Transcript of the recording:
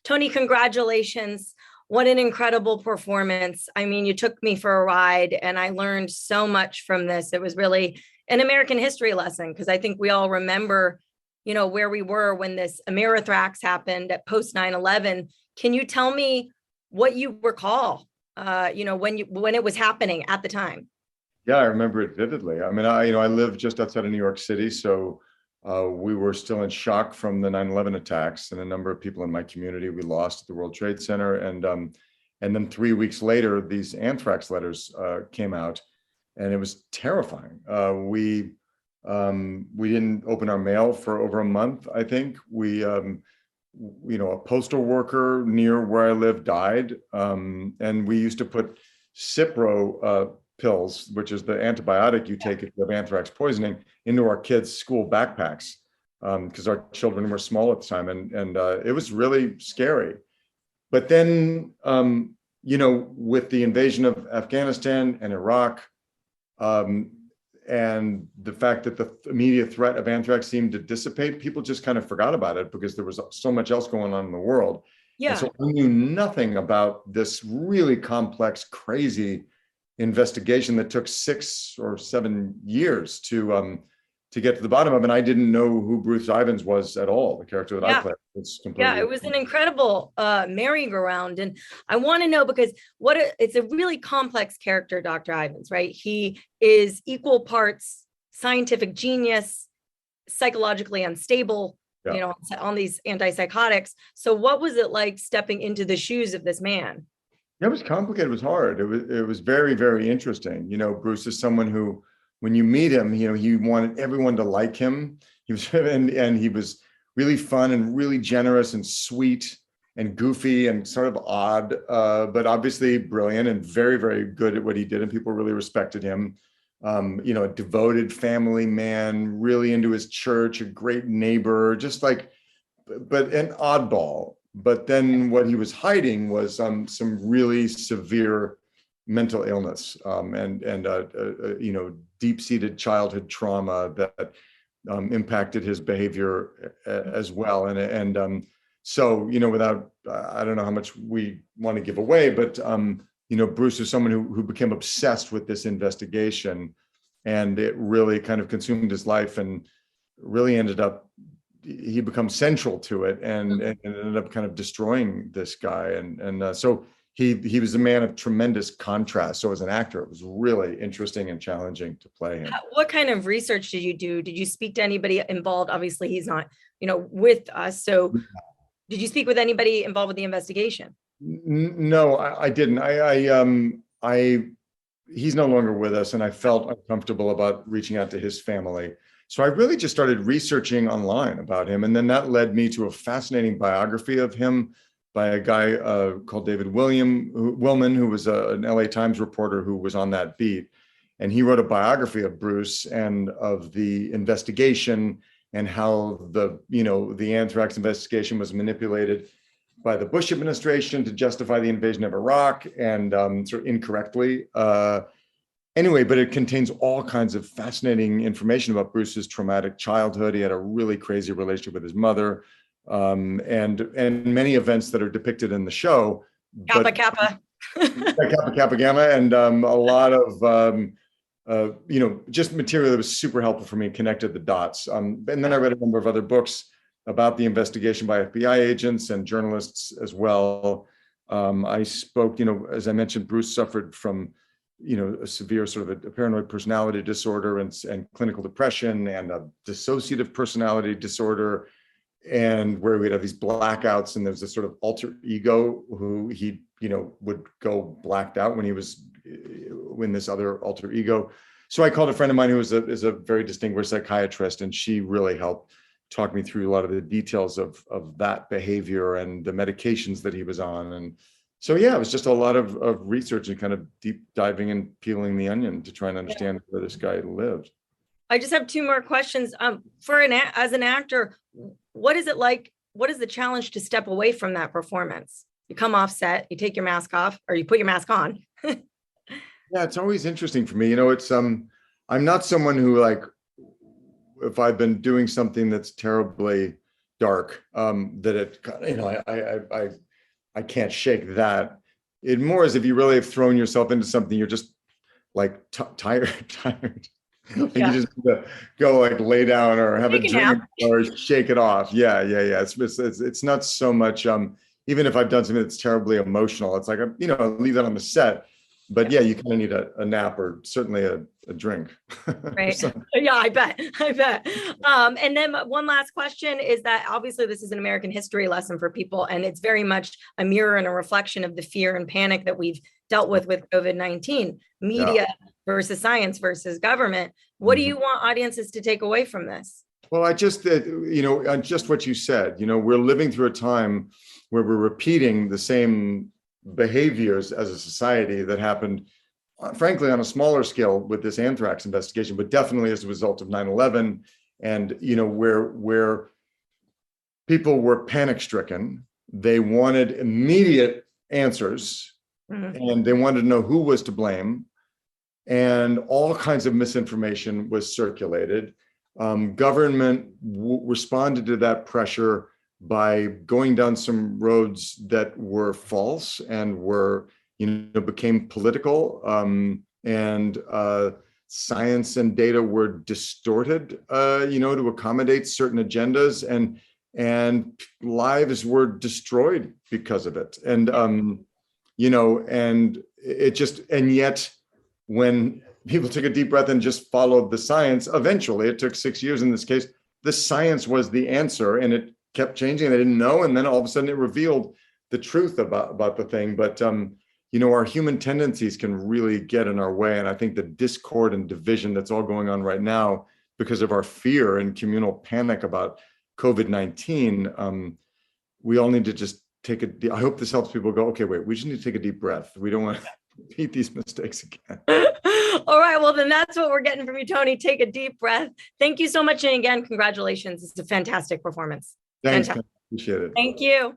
Tony, congratulations. What an incredible performance. I mean, you took me for a ride and I learned so much from this. It was really an American history lesson because I think we all remember, where we were when this Anthrax happened at post 9/11. Can you tell me what you recall, when it was happening at the time? Yeah, I remember it vividly. I mean, I live just outside of New York City, so we were still in shock from the 9/11 attacks, and a number of people in my community we lost at the World Trade Center, and then 3 weeks later, these anthrax letters came out, and it was terrifying. We didn't open our mail for over a month. I think a postal worker near where I live died, and we used to put Cipro pills, which is the antibiotic you take if you have anthrax poisoning, into our kids' school backpacks because our children were small at the time, and it was really scary. But then, with the invasion of Afghanistan and Iraq, and the fact that the immediate threat of anthrax seemed to dissipate, people just kind of forgot about it because there was so much else going on in the world. Yeah. And so I knew nothing about this really complex, crazy investigation that took 6 or 7 years to get to the bottom of, and I didn't know who Bruce Ivins was at all, the character that I played. It was an incredible merry-go-round, and I want to know because it's a really complex character, Dr. Ivins, right? He is equal parts scientific genius, psychologically unstable, on these antipsychotics. So what was it like stepping into the shoes of this man? It was complicated. It was hard. It was very, very interesting. Bruce is someone who, when you meet him, he wanted everyone to like him. He was, and he was really fun and really generous and sweet and goofy and sort of odd, but obviously brilliant and very, very good at what he did. And people really respected him. A devoted family man, really into his church, a great neighbor, but an oddball. But then what he was hiding was some really severe mental illness and deep-seated childhood trauma that impacted his behavior as well. So without, I don't know how much we want to give away, but Bruce is someone who became obsessed with this investigation, and it really kind of consumed his life and really he becomes central to it and ended up kind of destroying this guy. So he was a man of tremendous contrast. So as an actor, it was really interesting and challenging to play him. What kind of research did you do? Did you speak to anybody involved? Obviously, he's not, with us. So did you speak with anybody involved with the investigation? No, I didn't. He's no longer with us, and I felt uncomfortable about reaching out to his family. So I really just started researching online about him. And then that led me to a fascinating biography of him by a guy called David Willman, who was an LA Times reporter who was on that beat. And he wrote a biography of Bruce and of the investigation and how the anthrax investigation was manipulated by the Bush administration to justify the invasion of Iraq and sort of incorrectly. Anyway, but it contains all kinds of fascinating information about Bruce's traumatic childhood. He had a really crazy relationship with his mother, and many events that are depicted in the show. Kappa Kappa. Kappa Kappa Gamma, and a lot of just material that was super helpful for me and connected the dots. And then I read a number of other books about the investigation by FBI agents and journalists as well. I spoke, as I mentioned, Bruce suffered from a severe sort of a paranoid personality disorder and clinical depression and a dissociative personality disorder, and where we'd have these blackouts, and there's this sort of alter ego who he would go blacked out when he was in this other alter ego. So I called a friend of mine who is a very distinguished psychiatrist, and she really helped talk me through a lot of the details of that behavior and the medications that he was on. And so, yeah, it was just a lot of research and kind of deep diving and peeling the onion to try and understand where this guy lived. I just have 2 more questions. As an actor, what is it like? What is the challenge to step away from that performance? You come off set, you take your mask off, or you put your mask on. Yeah, it's always interesting for me. It's I'm not someone who, like, if I've been doing something that's terribly dark, that it, I can't shake that. It more as if you really have thrown yourself into something, you're just like tired. Like Yeah. you just need to go like lay down or have Take a a drink nap. or shake it off. Yeah. It's not so much, even if I've done something that's terribly emotional, it's like, leave that on the set. But yeah, you kind of need a nap or certainly a drink. Right. Yeah, I bet. And then one last question is that obviously this is an American history lesson for people, and it's very much a mirror and a reflection of the fear and panic that we've dealt with COVID-19, media versus science versus government. What do you want audiences to take away from this? Well, just what you said, we're living through a time where we're repeating the same behaviors as a society that happened, frankly, on a smaller scale with this anthrax investigation, but definitely as a result of 9/11, and where people were panic stricken. They wanted immediate answers, and they wanted to know who was to blame, and all kinds of misinformation was circulated. Government responded to that pressure by going down some roads that were false and became political, and science and data were distorted, to accommodate certain agendas, and lives were destroyed because of it. And, and yet when people took a deep breath and just followed the science, eventually, it took 6 years in this case, the science was the answer, and it kept changing. They didn't know. And then all of a sudden it revealed the truth about the thing. But, our human tendencies can really get in our way. And I think the discord and division that's all going on right now because of our fear and communal panic about COVID-19, we all need to just I hope this helps people go, okay, wait, we just need to take a deep breath. We don't want to repeat these mistakes again. All right. Well, then that's what we're getting from you, Tony. Take a deep breath. Thank you so much. And again, congratulations. It's a fantastic performance. Thanks. Appreciate it. Thank you.